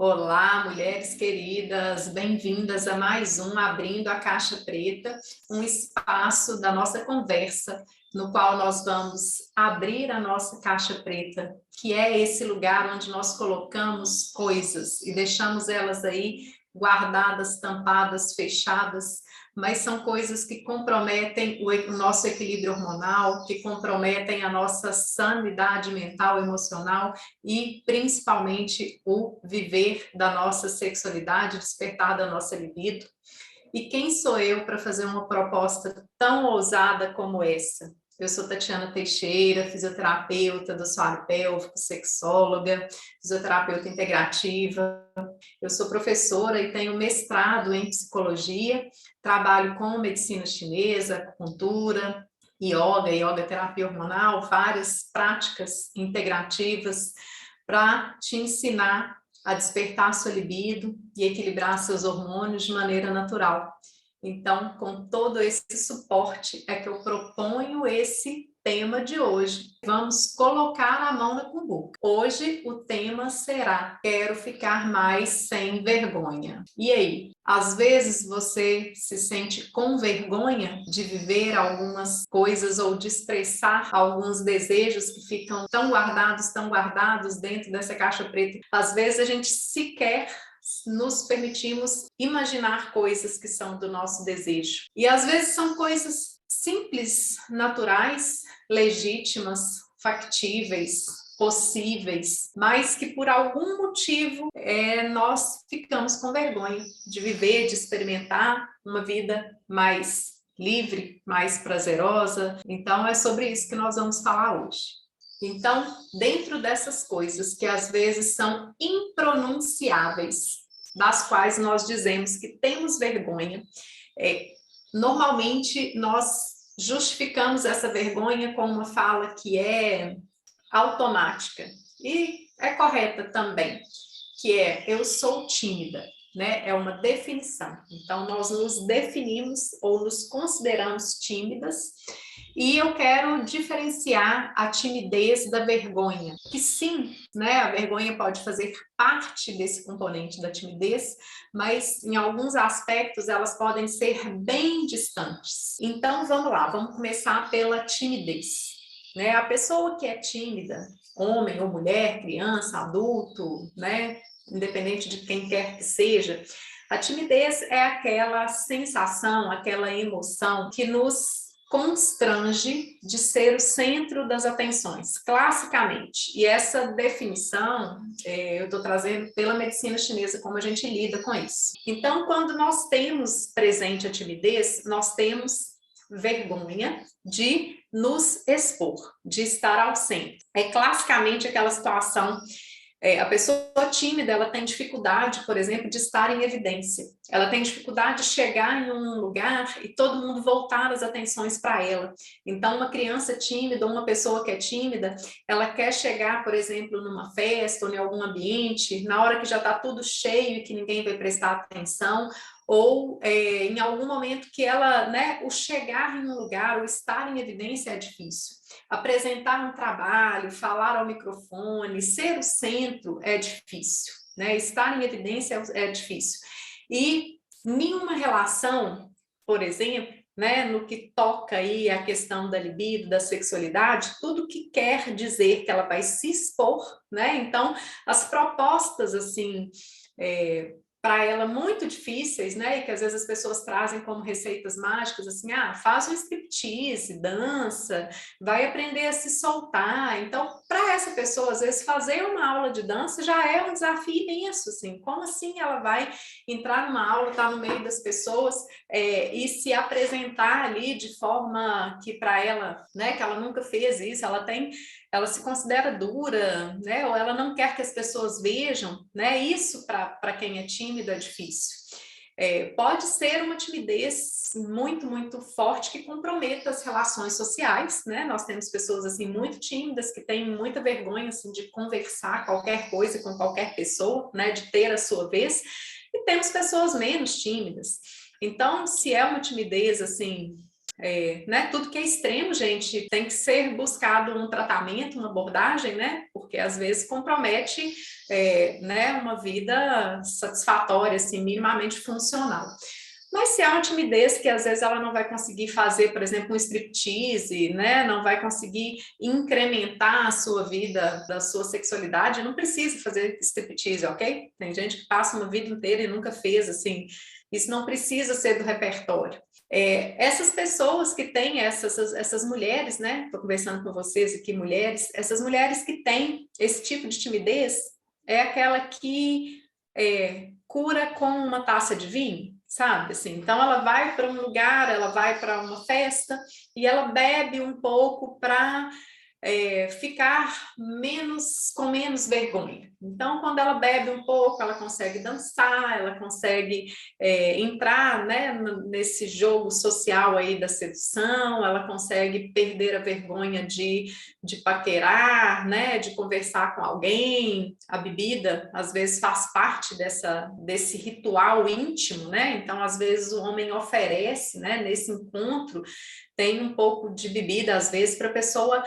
Olá, mulheres queridas, bem-vindas a mais um Abrindo a Caixa Preta, um espaço da nossa conversa, no qual nós vamos abrir a nossa caixa preta, que é esse lugar onde nós colocamos coisas e deixamos elas aí guardadas, tampadas, fechadas, mas são coisas que comprometem o nosso equilíbrio hormonal, que comprometem a nossa sanidade mental, emocional e principalmente o viver da nossa sexualidade, despertar da nossa libido. E quem sou eu para fazer uma proposta tão ousada como essa? Eu sou Tatiana Teixeira, fisioterapeuta do assoalho pélvico, sexóloga, fisioterapeuta integrativa. Eu sou professora e tenho mestrado em psicologia, trabalho com medicina chinesa, acupuntura, yoga terapia hormonal, várias práticas integrativas para te ensinar a despertar sua libido e equilibrar seus hormônios de maneira natural. Então, com todo esse suporte, é que eu proponho esse tema de hoje. Vamos colocar a mão na cumbuca. Hoje o tema será: quero ficar mais sem vergonha. E aí? Às vezes você se sente com vergonha de viver algumas coisas ou de expressar alguns desejos que ficam tão guardados dentro dessa caixa preta. Às vezes a gente sequer nos permitimos imaginar coisas que são do nosso desejo. E às vezes são coisas simples, naturais, legítimas, factíveis, possíveis, mas que por algum motivo nós ficamos com vergonha de viver, de experimentar uma vida mais livre, mais prazerosa. Então é sobre isso que nós vamos falar hoje. Então, dentro dessas coisas que às vezes são impronunciáveis, das quais nós dizemos que temos vergonha, normalmente nós justificamos essa vergonha com uma fala que é automática e é correta também, que é: eu sou tímida, né? É uma definição. Então, nós nos definimos ou nos consideramos tímidas. E eu quero diferenciar a timidez da vergonha, que sim, né, a vergonha pode fazer parte desse componente da timidez, mas em alguns aspectos elas podem ser bem distantes. Então vamos lá, vamos começar pela timidez. Né? A pessoa que é tímida, homem ou mulher, criança, adulto, né, independente de quem quer que seja, a timidez é aquela sensação, aquela emoção que nos constrange de ser o centro das atenções, classicamente. E essa definição eu estou trazendo pela medicina chinesa, como a gente lida com isso. Então, quando nós temos presente a timidez, nós temos vergonha de nos expor, de estar ao centro. É classicamente aquela situação. A pessoa tímida, ela tem dificuldade, por exemplo, de estar em evidência. Ela tem dificuldade de chegar em um lugar e todo mundo voltar as atenções para ela. Então, uma criança tímida ou uma pessoa que é tímida, ela quer chegar, por exemplo, numa festa ou em algum ambiente, na hora que já está tudo cheio e que ninguém vai prestar atenção, ou em algum momento que ela, né, o chegar em um lugar, o estar em evidência é difícil. Apresentar um trabalho, falar ao microfone, ser o centro é difícil, né? Estar em evidência é difícil. E nenhuma relação, por exemplo, né, no que toca aí a questão da libido, da sexualidade, tudo que quer dizer que ela vai se expor, né? Então, as propostas, assim, para ela muito difíceis, né, e que às vezes as pessoas trazem como receitas mágicas, assim, faz um striptease, dança, vai aprender a se soltar. Então, para essa pessoa, às vezes, fazer uma aula de dança já é um desafio imenso, assim, como assim ela vai entrar numa aula, estar no meio das pessoas e se apresentar ali de forma que para ela, né, que ela nunca fez isso, ela se considera dura, né? Ou ela não quer que as pessoas vejam, né? Isso para quem é tímido é difícil. Pode ser uma timidez muito, muito forte que comprometa as relações sociais, né? Nós temos pessoas assim muito tímidas que têm muita vergonha assim, de conversar qualquer coisa com qualquer pessoa, né? De ter a sua vez, e temos pessoas menos tímidas. Então, se é uma timidez assim né? Tudo que é extremo, gente, tem que ser buscado um tratamento, uma abordagem, né? Porque às vezes compromete, né, uma vida satisfatória, assim, minimamente funcional. Mas se há uma timidez que às vezes ela não vai conseguir fazer, por exemplo, um striptease, né? Não vai conseguir incrementar a sua vida, da sua sexualidade, não precisa fazer striptease, ok? Tem gente que passa uma vida inteira e nunca fez, assim, isso não precisa ser do repertório. Essas pessoas que têm, essas mulheres, né? Estou conversando com vocês aqui, mulheres, essas mulheres que têm esse tipo de timidez é aquela que cura com uma taça de vinho, sabe? Assim, então ela vai para um lugar, ela vai para uma festa e ela bebe um pouco para ficar com menos vergonha. Então, quando ela bebe um pouco, ela consegue dançar, ela consegue entrar, né, nesse jogo social aí da sedução, ela consegue perder a vergonha de paquerar, né, de conversar com alguém. A bebida, às vezes, faz parte desse ritual íntimo, né? Então, às vezes, o homem oferece, né, nesse encontro, tem um pouco de bebida, às vezes, para a pessoa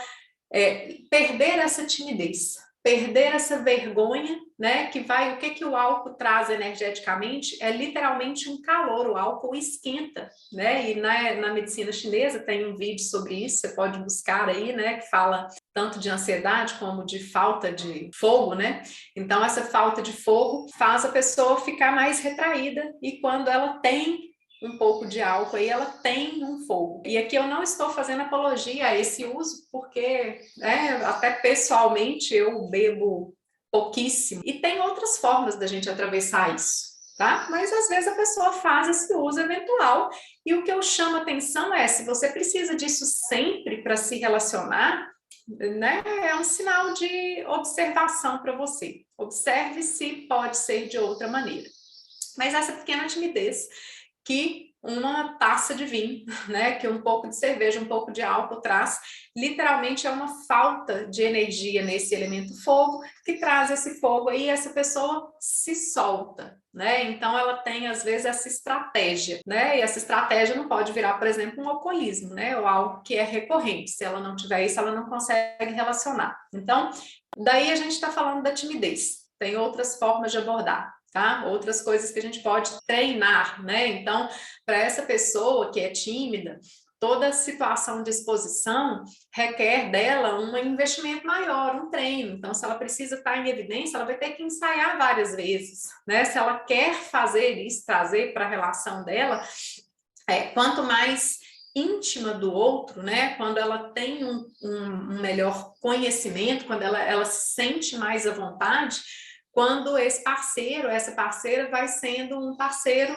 perder essa timidez, perder essa vergonha, né? O que o álcool traz energeticamente é literalmente um calor, o álcool esquenta, né? E na medicina chinesa tem um vídeo sobre isso, você pode buscar aí, né? Que fala tanto de ansiedade como de falta de fogo, né? Então essa falta de fogo faz a pessoa ficar mais retraída e quando ela tem um pouco de álcool aí, ela tem um fogo. E aqui eu não estou fazendo apologia a esse uso, porque até pessoalmente eu bebo pouquíssimo. E tem outras formas da gente atravessar isso, tá? Mas às vezes a pessoa faz esse uso eventual. E o que eu chamo a atenção é, se você precisa disso sempre para se relacionar, né, é um sinal de observação para você. Observe se pode ser de outra maneira. Mas essa pequena timidez que uma taça de vinho, né, que um pouco de cerveja, um pouco de álcool traz, literalmente é uma falta de energia nesse elemento fogo, que traz esse fogo aí, essa pessoa se solta, né, então ela tem às vezes essa estratégia, né, e essa estratégia não pode virar, por exemplo, um alcoolismo, né, ou algo que é recorrente, se ela não tiver isso, ela não consegue relacionar. Então, daí a gente está falando da timidez, tem outras formas de abordar. Tá? Outras coisas que a gente pode treinar, né? Então, para essa pessoa que é tímida, toda situação de exposição requer dela um investimento maior, um treino. Então, se ela precisa estar em evidência, ela vai ter que ensaiar várias vezes, né? Se ela quer fazer isso, trazer para a relação dela, quanto mais íntima do outro, né? Quando ela tem um melhor conhecimento, quando ela se sente mais à vontade, quando esse parceiro, essa parceira vai sendo um parceiro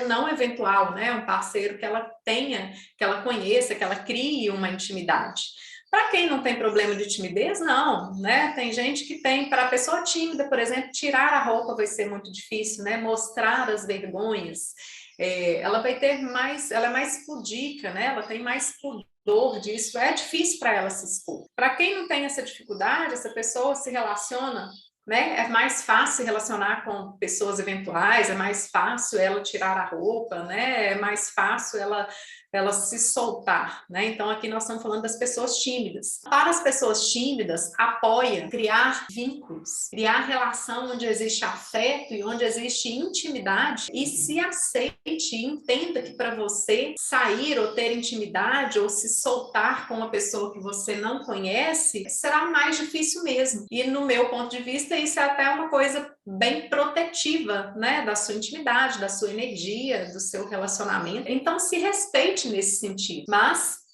não eventual, né? Um parceiro que ela tenha, que ela conheça, que ela crie uma intimidade. Para quem não tem problema de timidez, não, né? Tem gente que tem, para a pessoa tímida, por exemplo, tirar a roupa vai ser muito difícil, né? Mostrar as vergonhas. Ela vai ter mais, ela é mais pudica, né? Ela tem mais pudor disso, é difícil para ela se expor. Para quem não tem essa dificuldade, essa pessoa se relaciona, né? É mais fácil se relacionar com pessoas eventuais, é mais fácil ela tirar a roupa, né? É mais fácil ela se soltar, né? Então aqui nós estamos falando das pessoas tímidas. Para as pessoas tímidas, apoia criar vínculos, criar relação onde existe afeto e onde existe intimidade e se aceite e entenda que para você sair ou ter intimidade ou se soltar com uma pessoa que você não conhece, será mais difícil mesmo. E no meu ponto de vista, isso é até uma coisa bem protetiva, né, da sua intimidade, da sua energia, do seu relacionamento. Então, se respeite nesse sentido, mas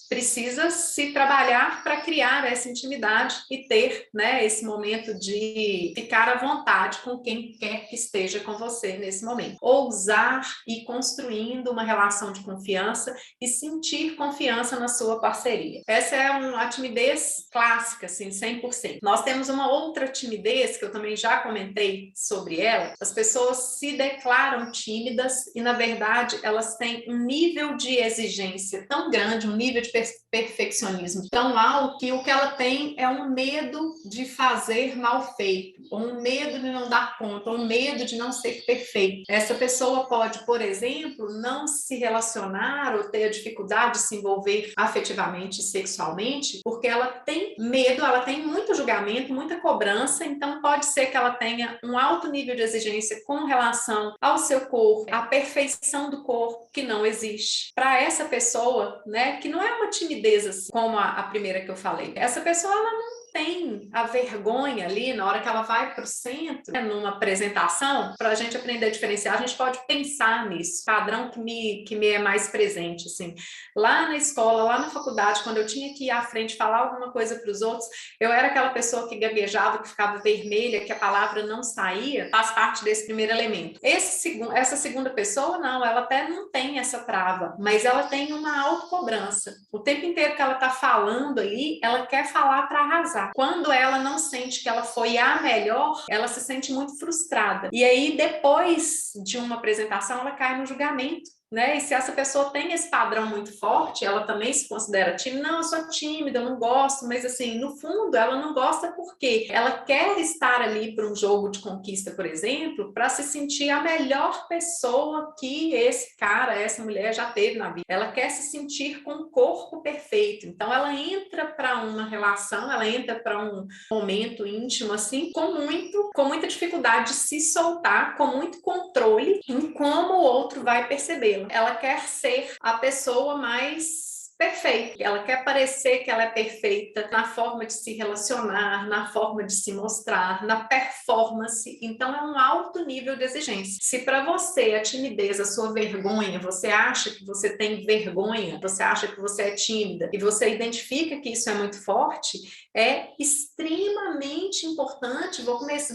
precisa se trabalhar para criar essa intimidade e ter, né, esse momento de ficar à vontade com quem quer que esteja com você nesse momento. Ousar e construindo uma relação de confiança e sentir confiança na sua parceria. Essa é uma timidez clássica, assim, 100%. Nós temos uma outra timidez que eu também já comentei sobre ela. As pessoas se declaram tímidas e, na verdade, elas têm um nível de exigência tão grande, um nível de perfeccionismo tão alto que o que ela tem é um medo de fazer mal feito, ou um medo de não dar conta, ou um medo de não ser perfeito. Essa pessoa pode, por exemplo, não se relacionar ou ter a dificuldade de se envolver afetivamente e sexualmente, porque ela tem medo, ela tem muito julgamento, muita cobrança, então pode ser que ela tenha um alto nível de exigência com relação ao seu corpo, à perfeição do corpo, que não existe. Para essa pessoa, né, que não é uma timidez assim, como a primeira que eu falei, essa pessoa ela não tem a vergonha ali na hora que ela vai para o centro, né, numa apresentação, para a gente aprender a diferenciar, a gente pode pensar nisso, padrão que me é mais presente, assim. Lá na escola, lá na faculdade, quando eu tinha que ir à frente falar alguma coisa para os outros, eu era aquela pessoa que gaguejava, que ficava vermelha, que a palavra não saía, faz parte desse primeiro elemento. Essa segunda pessoa, não, ela até não tem essa trava, mas ela tem uma autocobrança. O tempo inteiro que ela está falando ali, ela quer falar para arrasar. Quando ela não sente que ela foi a melhor, ela se sente muito frustrada. E aí, depois de uma apresentação, ela cai no julgamento. Né? E se essa pessoa tem esse padrão muito forte, ela também se considera tímida. Não, eu sou tímida, eu não gosto, mas assim, no fundo, ela não gosta porque ela quer estar ali para um jogo de conquista, por exemplo, para se sentir a melhor pessoa que esse cara, essa mulher já teve na vida. Ela quer se sentir com o corpo perfeito. Então, ela entra para uma relação, ela entra para um momento íntimo, assim, com muita dificuldade de se soltar, com muito controle em como o outro vai percebê-la. Ela quer ser a pessoa mais perfeita. Ela quer parecer que ela é perfeita na forma de se relacionar, na forma de se mostrar, na performance. Então, é um alto nível de exigência. Se para você a timidez, a sua vergonha, você acha que você tem vergonha, você acha que você é tímida e você identifica que isso é muito forte, é extremamente importante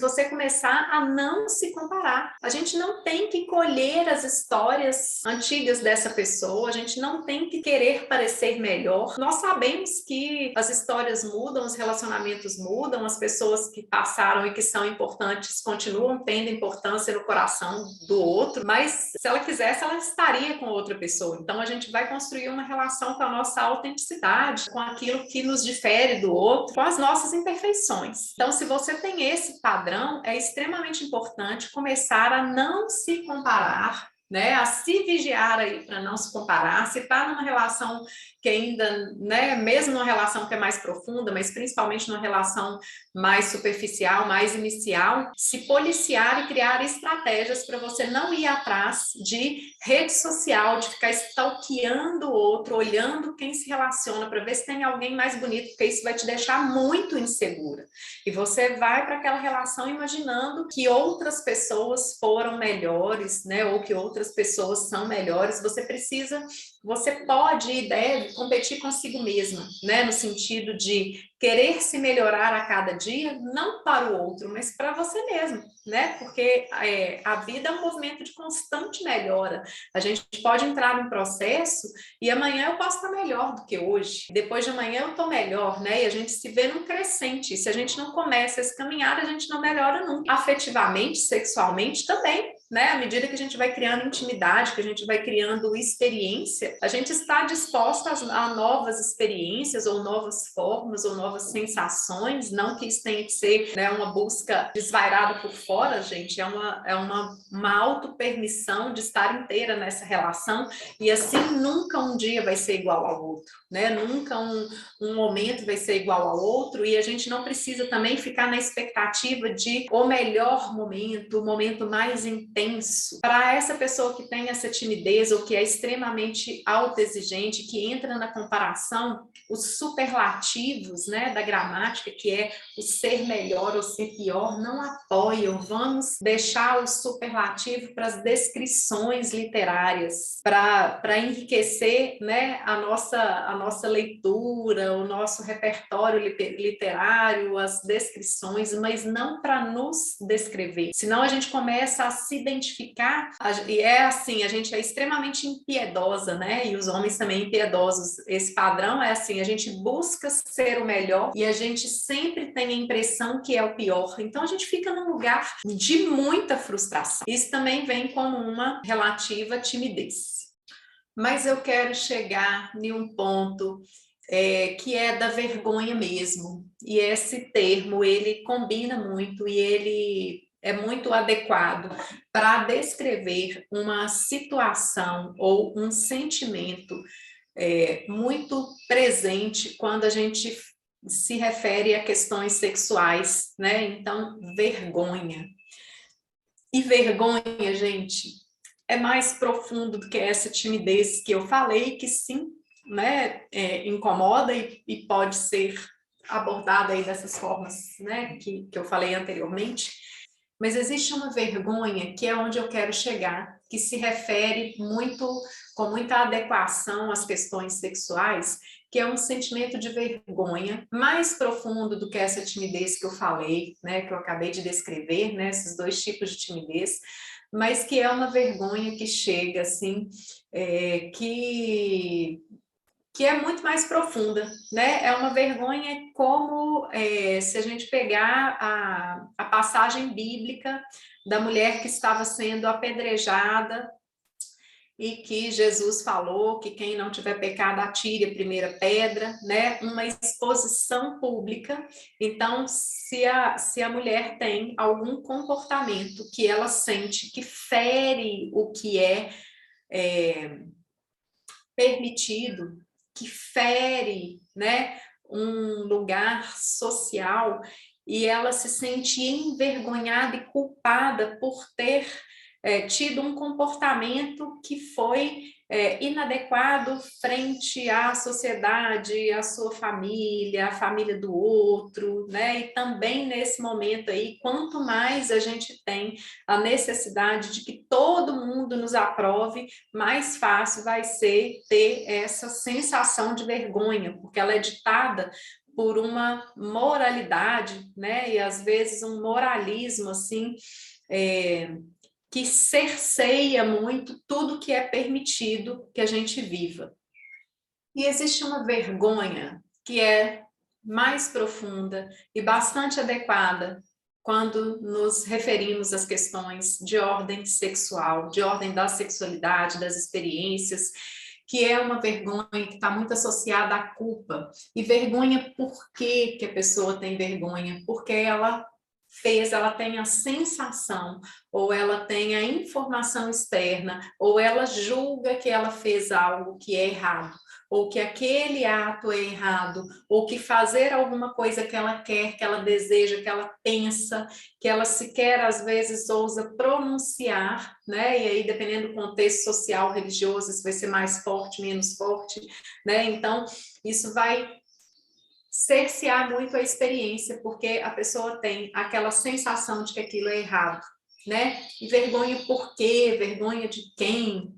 você começar a não se comparar. A gente não tem que colher as histórias antigas dessa pessoa, a gente não tem que querer parecer melhor. Nós sabemos que as histórias mudam, os relacionamentos mudam, as pessoas que passaram e que são importantes continuam tendo importância no coração do outro, mas se ela quisesse, ela estaria com outra pessoa. Então, a gente vai construir uma relação com a nossa autenticidade, com aquilo que nos difere do outro, com as nossas imperfeições. Então, se você tem esse padrão, é extremamente importante começar a não se comparar, né, a se vigiar aí para não se comparar. Se está numa relação que ainda, né, mesmo numa relação que é mais profunda, mas principalmente numa relação mais superficial, mais inicial, se policiar e criar estratégias para você não ir atrás de rede social, de ficar stalkeando o outro, olhando quem se relaciona para ver se tem alguém mais bonito, porque isso vai te deixar muito insegura. E você vai para aquela relação imaginando que outras pessoas foram melhores, né, ou que outras pessoas são melhores. Você pode e deve competir consigo mesma, né? No sentido de querer se melhorar a cada dia, não para o outro, mas para você mesmo, né? Porque a vida é um movimento de constante melhora. A gente pode entrar num processo e amanhã eu posso estar melhor do que hoje. Depois de amanhã eu estou melhor, né? E a gente se vê num crescente. Se a gente não começa esse caminhar, a gente não melhora nunca. Afetivamente, sexualmente também. Né? À medida que a gente vai criando intimidade, que a gente vai criando experiência, a gente está disposta a novas experiências, ou novas formas, ou novas sensações. Não que isso tenha que ser, né, uma busca desvairada por fora, gente, é uma autopermissão de estar inteira nessa relação, e assim nunca um dia vai ser igual ao outro, né? Nunca um momento vai ser igual ao outro, e a gente não precisa também ficar na expectativa de o melhor momento, o momento mais intenso. Para essa pessoa que tem essa timidez ou que é extremamente autoexigente, que entra na comparação, os superlativos, né, da gramática, que é o ser melhor ou ser pior, não apoiam. Vamos deixar o superlativo para as descrições literárias, para enriquecer, né, a nossa leitura, o nosso repertório literário, as descrições, mas não para nos descrever. Senão a gente começa a se identificar, e é assim, a gente é extremamente impiedosa, né? E os homens também impiedosos. Esse padrão é assim, a gente busca ser o melhor e a gente sempre tem a impressão que é o pior. Então a gente fica num lugar de muita frustração. Isso também vem como uma relativa timidez. mas eu quero chegar em um ponto que é da vergonha mesmo. E esse termo, ele combina muito e ele é muito adequado para descrever uma situação ou um sentimento muito presente quando a gente se refere a questões sexuais, né? Então, vergonha. E vergonha, gente, é mais profundo do que essa timidez que eu falei, que sim, né, incomoda e pode ser abordada aí dessas formas, né, que eu falei anteriormente, mas existe uma vergonha que é onde eu quero chegar, que se refere muito, com muita adequação às questões sexuais, que é um sentimento de vergonha mais profundo do que essa timidez que eu falei, né, que eu acabei de descrever, né, esses dois tipos de timidez, mas que é uma vergonha que chega, assim, que é muito mais profunda, né? É uma vergonha como se a gente pegar a passagem bíblica da mulher que estava sendo apedrejada e que Jesus falou que quem não tiver pecado atire a primeira pedra, né? Uma exposição pública. Então, se a mulher tem algum comportamento que ela sente que fere o que é permitido, que fere, né, um lugar social, e ela se sente envergonhada e culpada por ter tido um comportamento que foi inadequado frente à sociedade, à sua família, à família do outro, né? E também nesse momento aí, quanto mais a gente tem a necessidade de que todo mundo nos aprove, mais fácil vai ser ter essa sensação de vergonha, porque ela é ditada por uma moralidade, né? E às vezes um moralismo assim, que cerceia muito tudo que é permitido que a gente viva. E existe uma vergonha que é mais profunda e bastante adequada quando nos referimos às questões de ordem sexual, de ordem da sexualidade, das experiências, que é uma vergonha que está muito associada à culpa. E vergonha, por que a pessoa tem vergonha? Porque ela tem a sensação, ou ela tem a informação externa, ou ela julga que ela fez algo que é errado, ou que aquele ato é errado, ou que fazer alguma coisa que ela quer, que ela deseja, que ela pensa, que ela sequer às vezes ousa pronunciar, né? E aí, dependendo do contexto social, religioso, isso vai ser mais forte, menos forte, né? Então, isso vai cercear muito a experiência, porque a pessoa tem aquela sensação de que aquilo é errado, né? E vergonha por quê? Vergonha de quem?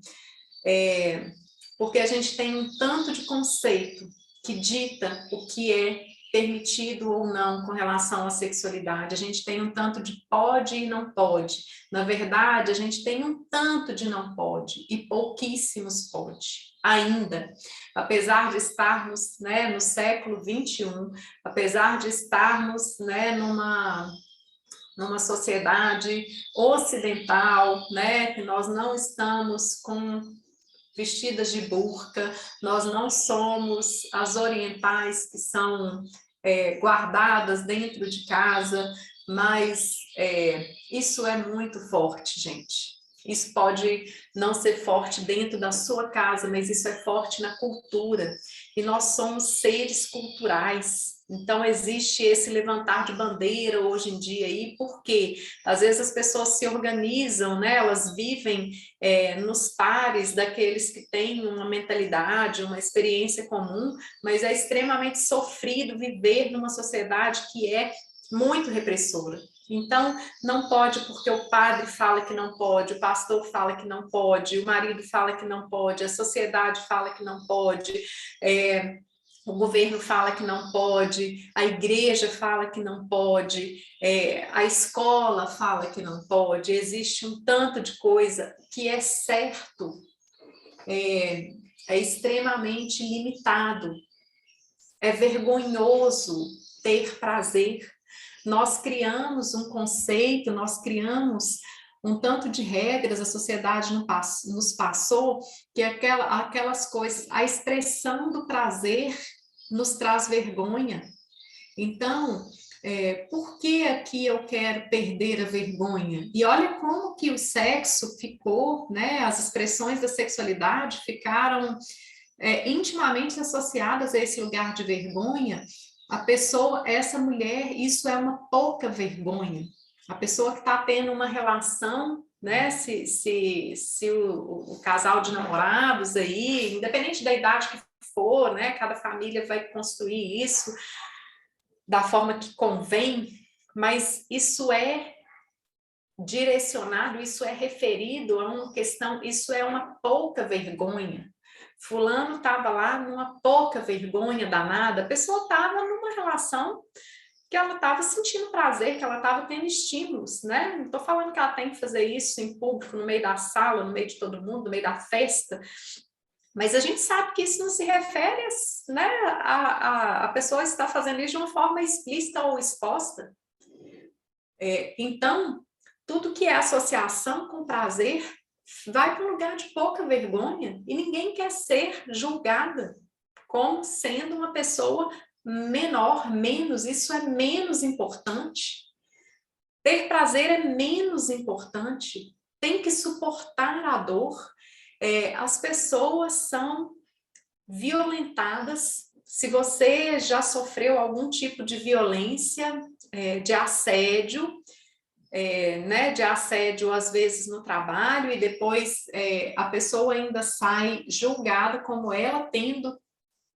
Porque a gente tem um tanto de conceito que dita o que é permitido ou não com relação à sexualidade. A gente tem um tanto de pode e não pode. Na verdade, a gente tem um tanto de não pode e pouquíssimos pode. Ainda, apesar de estarmos, né, no século 21, apesar de estarmos, né, numa sociedade ocidental, né, que nós não estamos vestidas de burca, nós não somos as orientais que são guardadas dentro de casa, mas isso é muito forte, gente. Isso pode não ser forte dentro da sua casa, mas isso é forte na cultura. E nós somos seres culturais. Então, existe esse levantar de bandeira hoje em dia aí, porque às vezes as pessoas se organizam, né? Elas vivem nos pares daqueles que têm uma mentalidade, uma experiência comum, mas é extremamente sofrido viver numa sociedade que é muito repressora. Então, não pode porque o padre fala que não pode, o pastor fala que não pode, o marido fala que não pode, a sociedade fala que não pode, o governo fala que não pode, a igreja fala que não pode, a escola fala que não pode, existe um tanto de coisa que é certo, é extremamente limitado, é vergonhoso ter prazer. Nós criamos um conceito, nós criamos um tanto de regras a sociedade nos passou, que aquelas coisas, a expressão do prazer nos traz vergonha. Então, por que aqui eu quero perder a vergonha? E olha como que o sexo ficou, né? As expressões da sexualidade ficaram intimamente associadas a esse lugar de vergonha. A pessoa, essa mulher, isso é uma pouca vergonha. A pessoa que está tendo uma relação, né? Se o casal de namorados aí, independente da idade que for, né? Cada família vai construir isso da forma que convém, mas isso é direcionado, isso é referido a uma questão, isso é uma pouca vergonha. Fulano estava lá numa pouca vergonha danada, a pessoa estava numa relação que ela estava sentindo prazer, que ela estava tendo estímulos, né? Não estou falando que ela tem que fazer isso em público, no meio da sala, no meio de todo mundo, no meio da festa, mas a gente sabe que isso não se refere, né, a pessoa está fazendo isso de uma forma explícita ou exposta. Então, tudo que é associação com prazer vai para um lugar de pouca vergonha e ninguém quer ser julgada como sendo uma pessoa menor, menos, isso é menos importante. Ter prazer é menos importante, tem que suportar a dor. As pessoas são violentadas. Se você já sofreu algum tipo de violência, de assédio, né, de assédio às vezes no trabalho, e depois a pessoa ainda sai julgada como ela tendo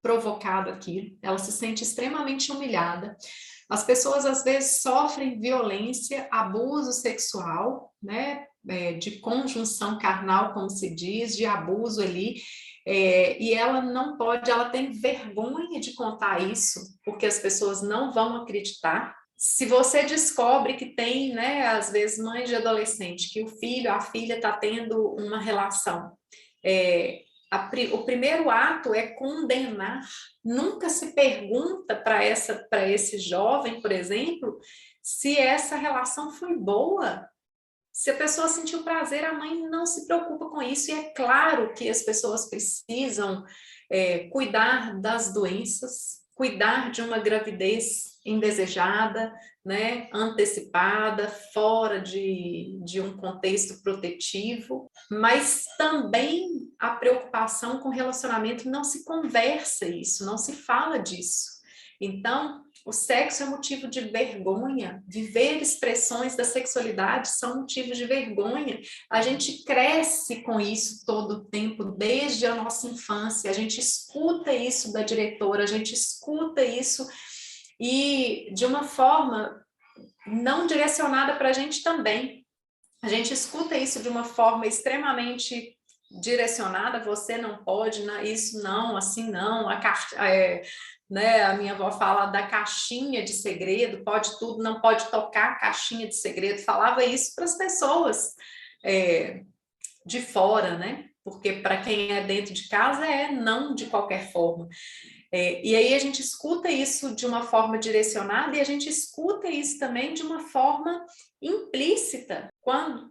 provocado aquilo, ela se sente extremamente humilhada. As pessoas às vezes sofrem violência, abuso sexual, né, de conjunção carnal, como se diz, de abuso ali, e ela não pode, ela tem vergonha de contar isso, porque as pessoas não vão acreditar. Se você descobre que tem, né, às vezes mães de adolescente, que o filho, a filha está tendo uma relação, o primeiro ato é condenar. Nunca se pergunta para esse jovem, por exemplo, se essa relação foi boa. Se a pessoa sentiu prazer, a mãe não se preocupa com isso. E é claro que as pessoas precisam cuidar das doenças, cuidar de uma gravidez indesejada, né, antecipada, fora de um contexto protetivo, mas também a preocupação com o relacionamento, não se conversa isso, não se fala disso. Então, o sexo é motivo de vergonha, viver expressões da sexualidade são motivos de vergonha. A gente cresce com isso todo o tempo, desde a nossa infância, a gente escuta isso da diretora, a gente escuta isso e de uma forma não direcionada para a gente também. A gente escuta isso de uma forma extremamente direcionada, você não pode, isso não, assim não, né, a minha avó fala da caixinha de segredo, pode tudo, não pode tocar a caixinha de segredo, falava isso para as pessoas de fora, né? Porque para quem é dentro de casa não de qualquer forma. E aí a gente escuta isso de uma forma direcionada e a gente escuta isso também de uma forma implícita,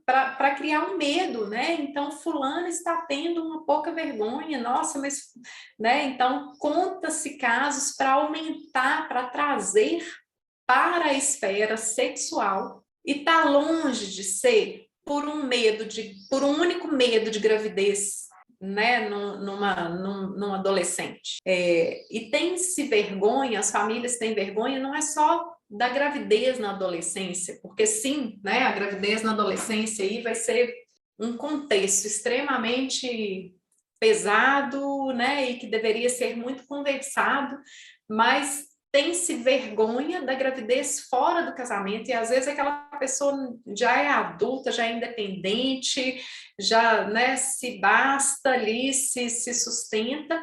para criar um medo, né? Então, fulano está tendo uma pouca vergonha, nossa, mas, né? Então, conta-se casos para aumentar, para trazer para a esfera sexual e está longe de ser por um único medo de gravidez, né, num adolescente. E tem-se vergonha, as famílias têm vergonha, não é só da gravidez na adolescência, porque sim, né, a gravidez na adolescência aí vai ser um contexto extremamente pesado, né, e que deveria ser muito conversado, mas tem-se vergonha da gravidez fora do casamento, e às vezes aquela pessoa já é adulta, já é independente, já, né, se basta ali, se sustenta,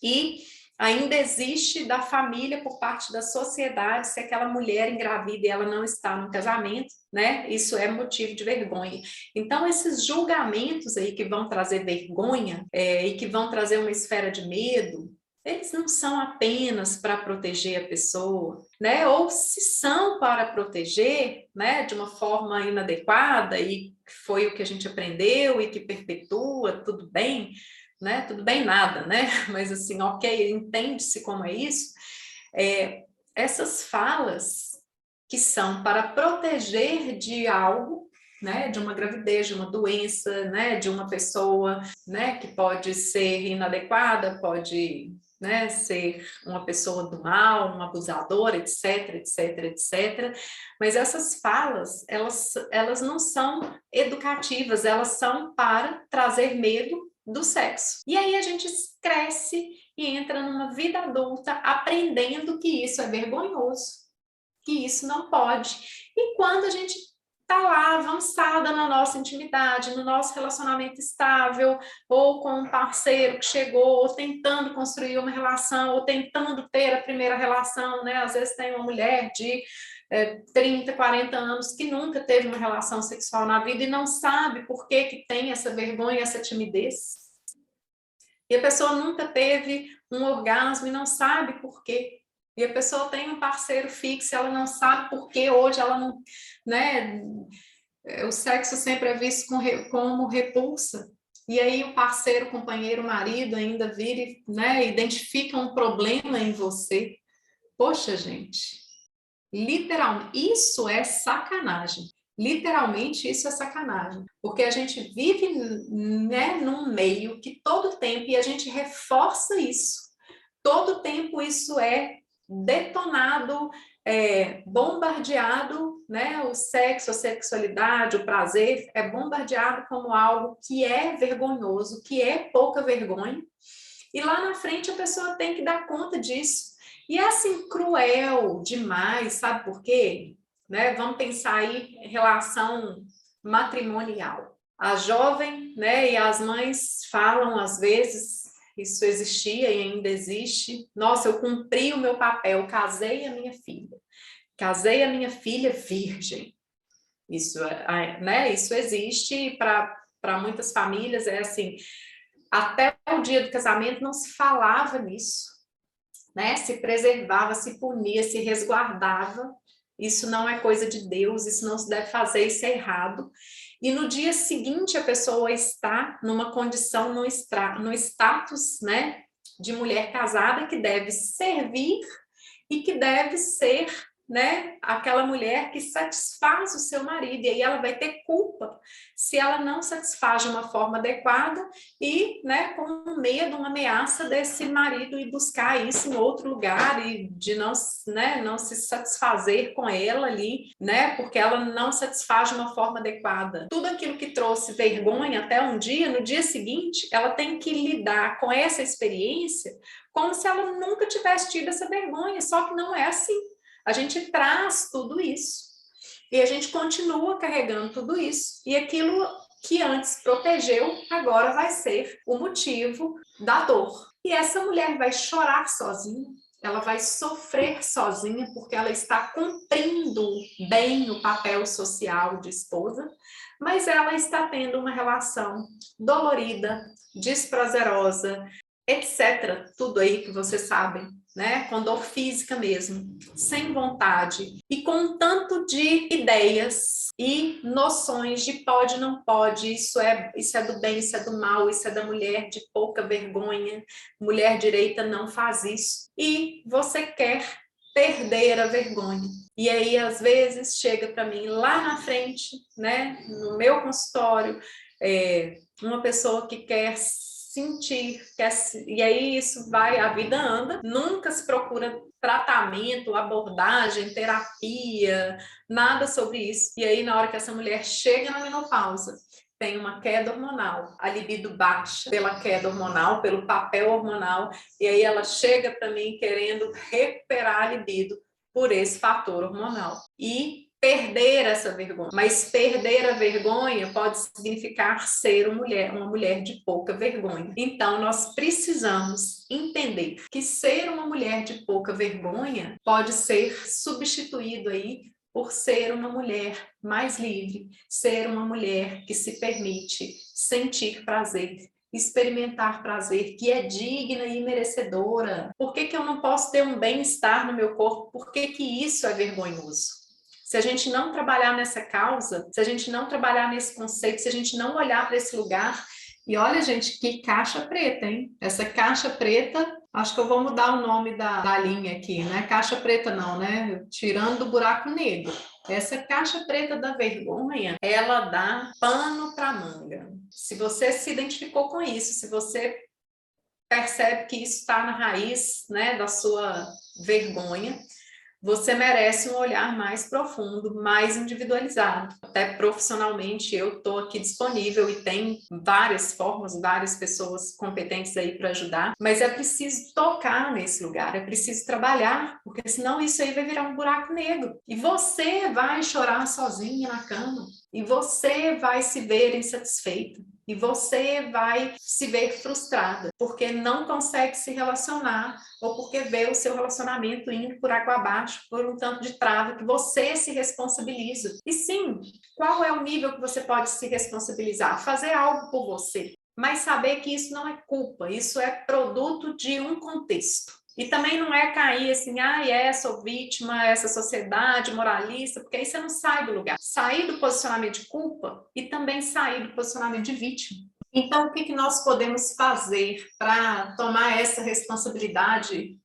e ainda existe da família, por parte da sociedade, se aquela mulher engravida e ela não está no casamento, né, isso é motivo de vergonha. Então, esses julgamentos aí que vão trazer vergonha e que vão trazer uma esfera de medo, eles não são apenas para proteger a pessoa, né? Ou se são para proteger, né, de uma forma inadequada e foi o que a gente aprendeu e que perpetua, tudo bem, né? Tudo bem nada, né? Mas assim, ok, entende-se como é isso. Essas falas que são para proteger de algo, né, de uma gravidez, de uma doença, né, de uma pessoa, né, que pode ser inadequada, pode, né, ser uma pessoa do mal, um abusador, etc, etc, etc. Mas essas falas, elas não são educativas, elas são para trazer medo do sexo. E aí a gente cresce e entra numa vida adulta aprendendo que isso é vergonhoso, que isso não pode. E quando a gente está lá avançada na nossa intimidade, no nosso relacionamento estável, ou com um parceiro que chegou, ou tentando construir uma relação, ou tentando ter a primeira relação, né? Às vezes tem uma mulher de 30, 40 anos que nunca teve uma relação sexual na vida e não sabe por que que tem essa vergonha, essa timidez. E a pessoa nunca teve um orgasmo e não sabe por quê. E a pessoa tem um parceiro fixo, ela não sabe por que hoje ela não, né? O sexo sempre é visto como repulsa. E aí o parceiro, o companheiro, o marido ainda vira e, né, identifica um problema em você. Poxa, gente, literalmente, isso é sacanagem. Literalmente, isso é sacanagem. Porque a gente vive, né, num meio que todo tempo, e a gente reforça isso. Todo tempo isso é detonado, bombardeado, né? O sexo, a sexualidade, o prazer é bombardeado como algo que é vergonhoso, que é pouca vergonha. E lá na frente a pessoa tem que dar conta disso. E é assim, cruel demais, sabe por quê? Né? Vamos pensar aí em relação matrimonial. A jovem, né, e as mães falam às vezes, isso existia e ainda existe, nossa, eu cumpri o meu papel, casei a minha filha. Casei a minha filha virgem. Isso, né, isso existe para muitas famílias, é assim, até o dia do casamento não se falava nisso, né? Se preservava, se punia, se resguardava. Isso não é coisa de Deus, isso não se deve fazer, isso é errado. E no dia seguinte a pessoa está numa condição, no status, né, de mulher casada que deve servir e que deve ser, né, aquela mulher que satisfaz o seu marido, e aí ela vai ter culpa se ela não satisfaz de uma forma adequada e, né, com medo, uma ameaça desse marido ir buscar isso em outro lugar e de não, né, não se satisfazer com ela ali, né, porque ela não satisfaz de uma forma adequada. Tudo aquilo que trouxe vergonha até um dia, no dia seguinte, ela tem que lidar com essa experiência como se ela nunca tivesse tido essa vergonha, só que não é assim. A gente traz tudo isso e a gente continua carregando tudo isso, e aquilo que antes protegeu, agora vai ser o motivo da dor. E essa mulher vai chorar sozinha, ela vai sofrer sozinha, porque ela está cumprindo bem o papel social de esposa, mas ela está tendo uma relação dolorida, desprazerosa, etc. Tudo aí que vocês sabem, né? Com dor física mesmo, sem vontade e com um tanto de ideias e noções de pode, não pode, isso é do bem, isso é do mal, isso é da mulher de pouca vergonha, mulher direita não faz isso. E você quer perder a vergonha. E aí, às vezes, chega para mim lá na frente, né, no meu consultório, uma pessoa que quer sentir, e aí isso vai, a vida anda, nunca se procura tratamento, abordagem, terapia, nada sobre isso. E aí, na hora que essa mulher chega na menopausa, tem uma queda hormonal, a libido baixa pela queda hormonal, pelo papel hormonal, e aí ela chega para mim querendo recuperar a libido por esse fator hormonal. E perder essa vergonha. Mas perder a vergonha pode significar ser uma mulher de pouca vergonha. Então, nós precisamos entender que ser uma mulher de pouca vergonha pode ser substituído aí por ser uma mulher mais livre, ser uma mulher que se permite sentir prazer, experimentar prazer, que é digna e merecedora? Por que que eu não posso ter um bem-estar no meu corpo? Por que que isso é vergonhoso? Se a gente não trabalhar nessa causa, se a gente não trabalhar nesse conceito, se a gente não olhar para esse lugar, e olha, gente, que caixa preta, hein? Essa caixa preta, acho que eu vou mudar o nome da linha aqui, não é caixa preta não, né? Tirando do buraco negro. Essa caixa preta da vergonha, ela dá pano para manga. Se você se identificou com isso, se você percebe que isso está na raiz, né, da sua vergonha, você merece um olhar mais profundo, mais individualizado. Até profissionalmente eu estou aqui disponível e tem várias formas, várias pessoas competentes aí para ajudar, mas é preciso tocar nesse lugar, é preciso trabalhar, porque senão isso aí vai virar um buraco negro. E você vai chorar sozinha na cama, e você vai se ver insatisfeita. E você vai se ver frustrada, porque não consegue se relacionar, ou porque vê o seu relacionamento indo por água abaixo, por um tanto de trava, que você se responsabiliza. E sim, qual é o nível que você pode se responsabilizar? Fazer algo por você, mas saber que isso não é culpa, isso é produto de um contexto. E também não é cair assim, sou vítima, essa sociedade moralista, porque aí você não sai do lugar. Sair do posicionamento de culpa e também sair do posicionamento de vítima. Então, o que que nós podemos fazer para tomar essa responsabilidade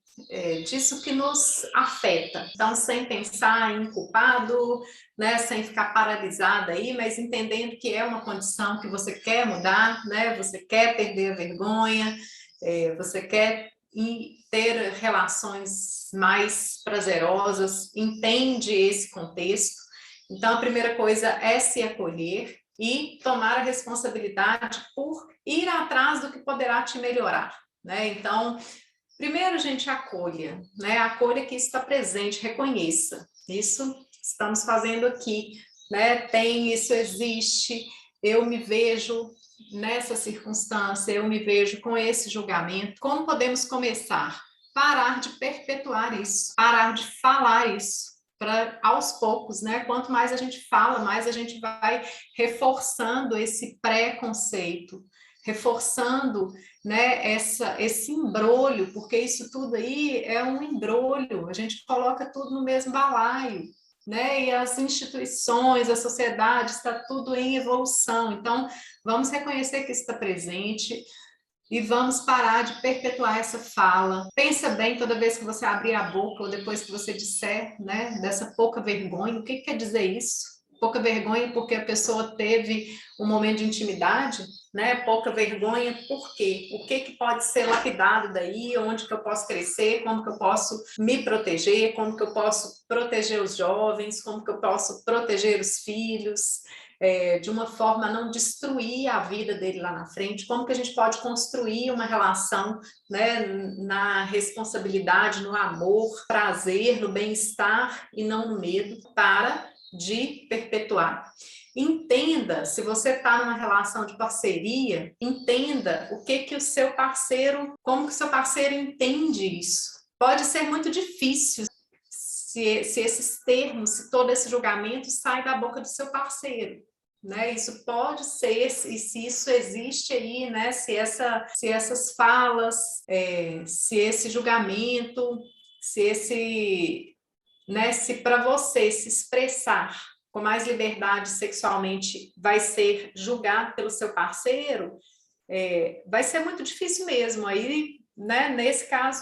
disso que nos afeta? Então, sem pensar em culpado, né, sem ficar paralisada aí, mas entendendo que é uma condição que você quer mudar, né, você quer perder a vergonha, você quer ter relações mais prazerosas, entende esse contexto. Então, a primeira coisa é se acolher e tomar a responsabilidade por ir atrás do que poderá te melhorar, né? Então, primeiro, gente, acolha, né? Acolha que isso está presente, reconheça. Isso estamos fazendo aqui, né? Isso existe, eu me vejo nessa circunstância, eu me vejo com esse julgamento. Como podemos começar? Parar de perpetuar isso, parar de falar isso. Para aos poucos, né? Quanto mais a gente fala, mais a gente vai reforçando esse preconceito, reforçando, né, esse embrolho, porque isso tudo aí é um embrolho, a gente coloca tudo no mesmo balaio, né? E as instituições, a sociedade, está tudo em evolução. Então, vamos reconhecer que isso está presente e vamos parar de perpetuar essa fala. Pensa bem toda vez que você abrir a boca ou depois que você disser, né, dessa pouca vergonha. O que quer dizer isso? Pouca vergonha porque a pessoa teve um momento de intimidade, né? Pouca vergonha por quê? O que pode ser lapidado daí? Onde que eu posso crescer? Como que eu posso me proteger? Como que eu posso proteger os jovens? Como que eu posso proteger os filhos? De uma forma a não destruir a vida dele lá na frente, como que a gente pode construir uma relação, né, na responsabilidade, no amor, prazer, no bem-estar e não no medo, para de perpetuar. Entenda, se você está numa relação de parceria, entenda o que o seu parceiro, como que o seu parceiro entende isso. Pode ser muito difícil se esses termos, se todo esse julgamento sai da boca do seu parceiro, né? Isso pode ser, e se isso existe aí, né? Se essas falas, se esse julgamento, né? Se para você se expressar com mais liberdade sexualmente vai ser julgado pelo seu parceiro, vai ser muito difícil mesmo. Aí, né? Nesse caso,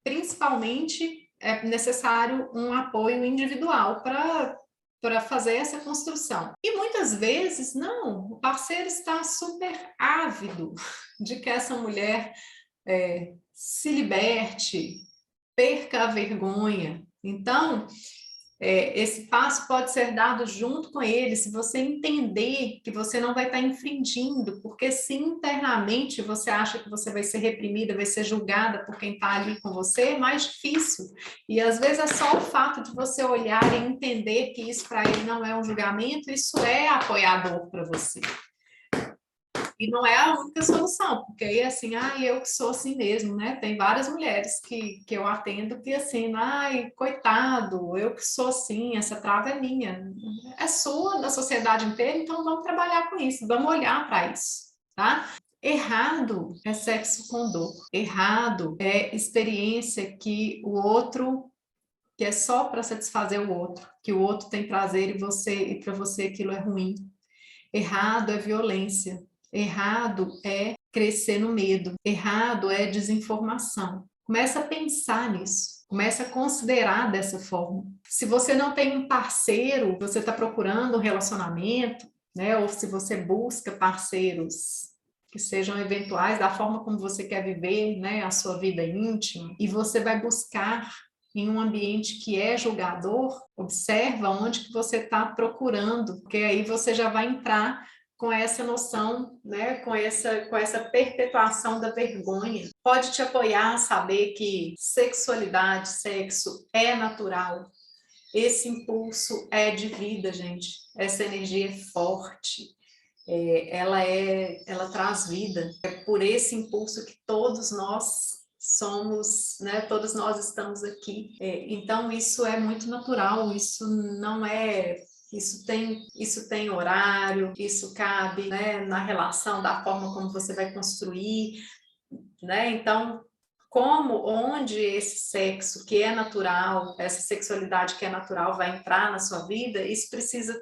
principalmente é necessário um apoio individual para fazer essa construção. E muitas vezes, não, o parceiro está super ávido de que essa mulher se liberte, perca a vergonha. Então, esse passo pode ser dado junto com ele, se você entender que você não vai estar infringindo, porque se internamente você acha que você vai ser reprimida, vai ser julgada por quem está ali com você, é mais difícil. E às vezes é só o fato de você olhar e entender que isso para ele não é um julgamento, isso é apoiador para você. E não é a única solução, porque aí assim, eu que sou assim mesmo, né? Tem várias mulheres que eu atendo que assim, coitado, eu que sou assim, essa trava é minha. É sua, da sociedade inteira, então vamos trabalhar com isso, vamos olhar para isso, tá? Errado é sexo com dor. Errado é experiência que é só para satisfazer o outro, que o outro tem prazer e para você aquilo é ruim. Errado é violência. Errado é crescer no medo. Errado é desinformação. Começa a pensar nisso. Começa a considerar dessa forma. Se você não tem um parceiro, você está procurando um relacionamento, né? Ou se você busca parceiros que sejam eventuais, da forma como você quer viver, né? A sua vida íntima, e você vai buscar em um ambiente que é julgador, observa onde que você está procurando, porque aí você já vai entrar com essa noção, né, com essa perpetuação da vergonha. Pode te apoiar a saber que sexualidade, sexo é natural. Esse impulso é de vida, gente. Essa energia é forte. Ela traz vida. É por esse impulso que todos nós somos, né? Todos nós estamos aqui. Então isso é muito natural. Isso não é. Isso tem horário. Isso cabe, né? Na relação da forma como você vai construir, né? Então onde esse sexo que é natural, essa sexualidade que é natural vai entrar na sua vida, isso precisa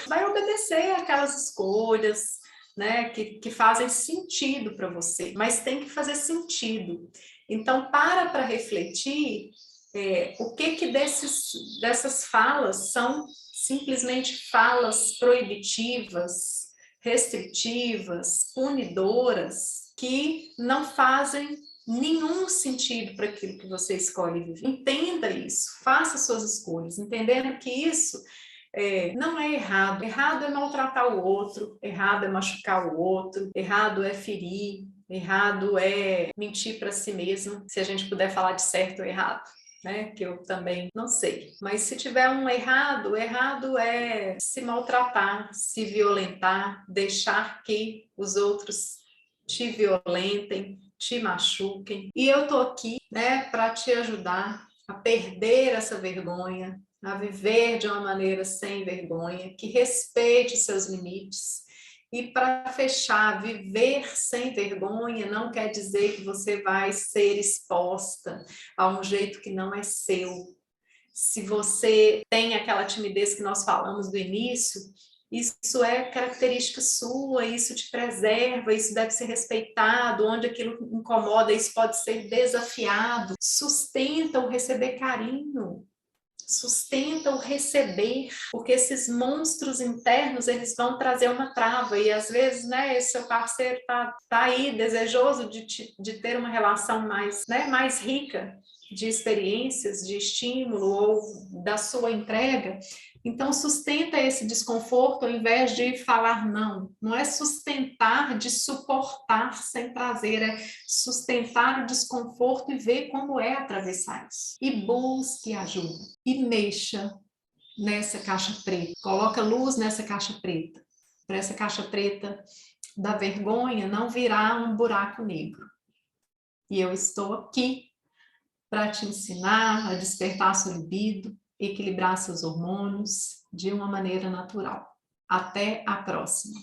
vai obedecer aquelas escolhas, né, que fazem sentido para você, mas tem que fazer sentido. Então, para refletir o que dessas falas são simplesmente falas proibitivas, restritivas, punidoras, que não fazem nenhum sentido para aquilo que você escolhe viver. Entenda isso, faça suas escolhas, entendendo que isso não é errado. Errado é maltratar o outro, errado é machucar o outro, errado é ferir, errado é mentir para si mesmo, se a gente puder falar de certo ou errado. Né, que eu também não sei. Mas se tiver um errado, errado é se maltratar, se violentar, deixar que os outros te violentem, te machuquem. E eu tô aqui, né, para te ajudar a perder essa vergonha, a viver de uma maneira sem vergonha, que respeite seus limites. E para fechar, viver sem vergonha não quer dizer que você vai ser exposta a um jeito que não é seu. Se você tem aquela timidez que nós falamos do início, isso é característica sua, isso te preserva, isso deve ser respeitado, onde aquilo incomoda, isso pode ser desafiado. Sustenta o receber carinho, sustenta o receber, porque esses monstros internos, eles vão trazer uma trava, e às vezes, né, esse seu parceiro tá aí desejoso de ter uma relação mais, né, mais rica, de experiências, de estímulo ou da sua entrega. Então sustenta esse desconforto ao invés de falar não. Não é sustentar de suportar sem prazer, é sustentar o desconforto e ver como é atravessar isso. E busque ajuda. E mexa nessa caixa preta. Coloca luz nessa caixa preta. Para essa caixa preta da vergonha não virar um buraco negro. E eu estou aqui para te ensinar a despertar seu libido, equilibrar seus hormônios de uma maneira natural. Até a próxima!